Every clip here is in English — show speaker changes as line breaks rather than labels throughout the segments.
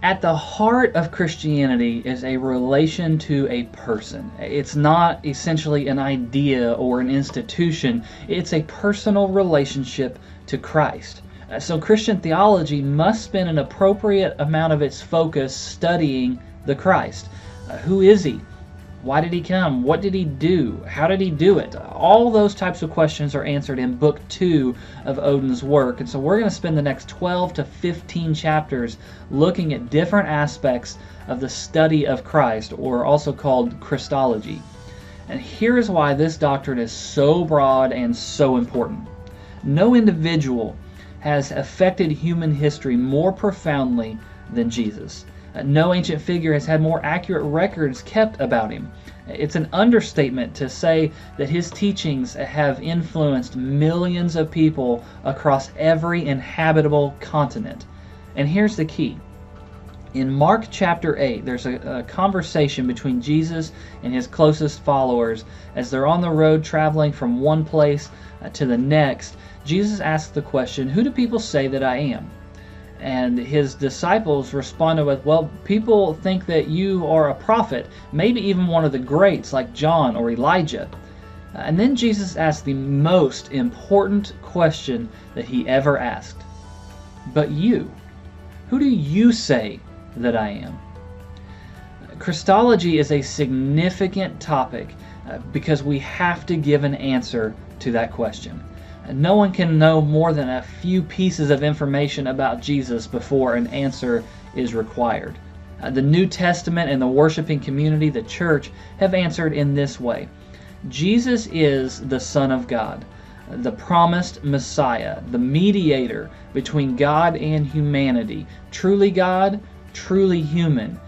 At the heart of Christianity is a relation to a person. It's not essentially an idea or an institution. It's a personal relationship to Christ. So Christian theology must spend an appropriate amount of its focus studying the Christ. Who is he? Why did he come? What did he do? How did he do it? All those types of questions are answered in Book 2 of Odin's work. And so we're going to spend the next 12 to 15 chapters looking at different aspects of the study of Christ, or also called Christology. And here's why this doctrine is so broad and so important. No individual has affected human history more profoundly than Jesus. No ancient figure has had more accurate records kept about him. It's an understatement to say that his teachings have influenced millions of people across every inhabitable continent. And here's the key. In Mark chapter 8, there's a conversation between Jesus and his closest followers as they're on the road traveling from one place to the next. Jesus asks the question, "Who do people say that I am?" And his disciples responded with, "Well, people think that you are a prophet, maybe even one of the greats like John or Elijah." And then Jesus asked the most important question that he ever asked. "But you, who do you say that I am?" Christology is a significant topic because we have to give an answer to that question. No one can know more than a few pieces of information about Jesus before an answer is required. The New Testament and the worshiping community, the church, have answered in this way. Jesus is the Son of God, the promised Messiah, the mediator between God and humanity, truly God, truly human,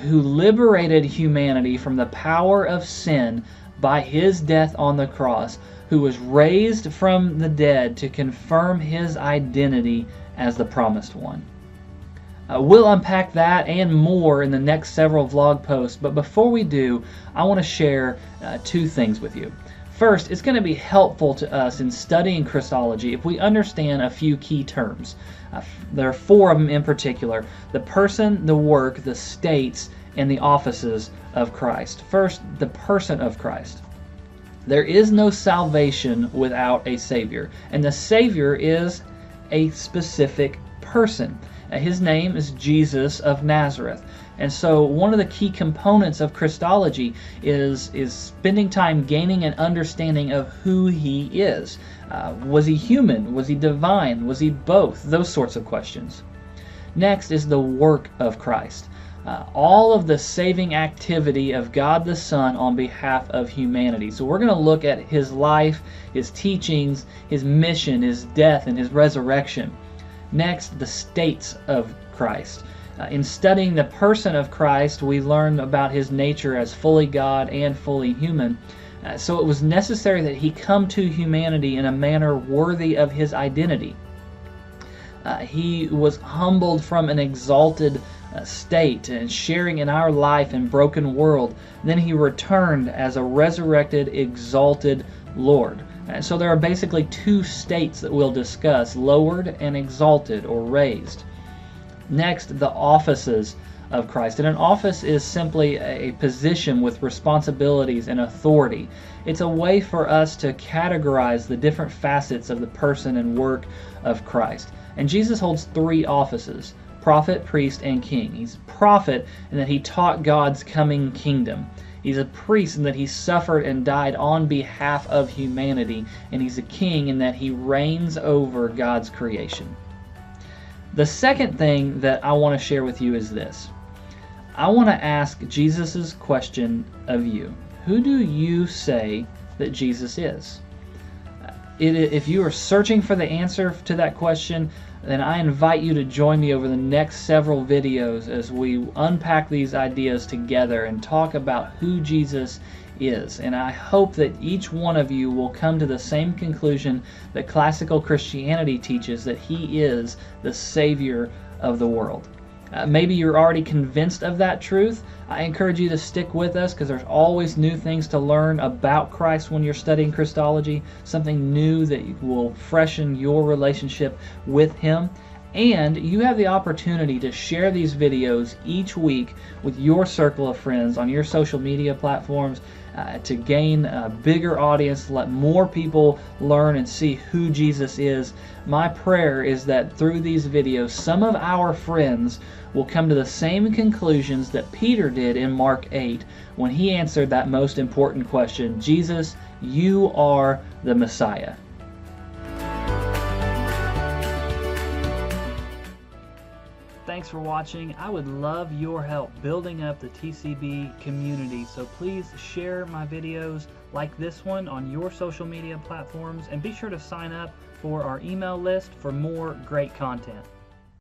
who liberated humanity from the power of sin by his death on the cross, who was raised from the dead to confirm his identity as the promised one. We'll unpack that and more in the next several vlog posts, but before we do, I want to share two things with you. First, it's going to be helpful to us in studying Christology if we understand a few key terms. There are four of them in particular: the person, the work, the states, and the offices of Christ. First, the person of Christ. There is no salvation without a Savior, and the Savior is a specific person. His name is Jesus of Nazareth. And so one of the key components of Christology is spending time gaining an understanding of who he is. Was he human? Was he divine? Was he both? Those sorts of questions. Next is the work of Christ. All of the saving activity of God the Son on behalf of humanity. So we're going to look at his life, his teachings, his mission, his death, and his resurrection. Next, the states of Christ. In studying the person of Christ, we learn about his nature as fully God and fully human. So it was necessary that he come to humanity in a manner worthy of his identity. He was humbled from an exalted state and sharing in our life and broken world. Then he returned as a resurrected, exalted Lord. And so there are basically two states that we'll discuss: lowered and exalted, or raised. Next, the offices of Christ. And an office is simply a position with responsibilities and authority. It's a way for us to categorize the different facets of the person and work of Christ. And Jesus holds three offices: prophet, priest, and king. He's a prophet in that he taught God's coming kingdom. He's a priest in that he suffered and died on behalf of humanity. And he's a king in that he reigns over God's creation. The second thing that I want to share with you is this. I want to ask Jesus' question of you. Who do you say that Jesus is? If you are searching for the answer to that question, then I invite you to join me over the next several videos as we unpack these ideas together and talk about who Jesus is. And I hope that each one of you will come to the same conclusion that classical Christianity teaches, that he is the Savior of the world. Maybe you're already convinced of that truth. I encourage you to stick with us because there's always new things to learn about Christ when you're studying Christology, something new that will freshen your relationship with him. And you have the opportunity to share these videos each week with your circle of friends on your social media platforms to gain a bigger audience, let more people learn and see who Jesus is. My prayer is that through these videos, some of our friends will come to the same conclusions that Peter did in Mark 8 when he answered that most important question, Jesus, you are the Messiah. Thanks for watching. I would love your help building up the TCB community, so please share my videos like this one on your social media platforms, and be sure to sign up for our email list for more great content.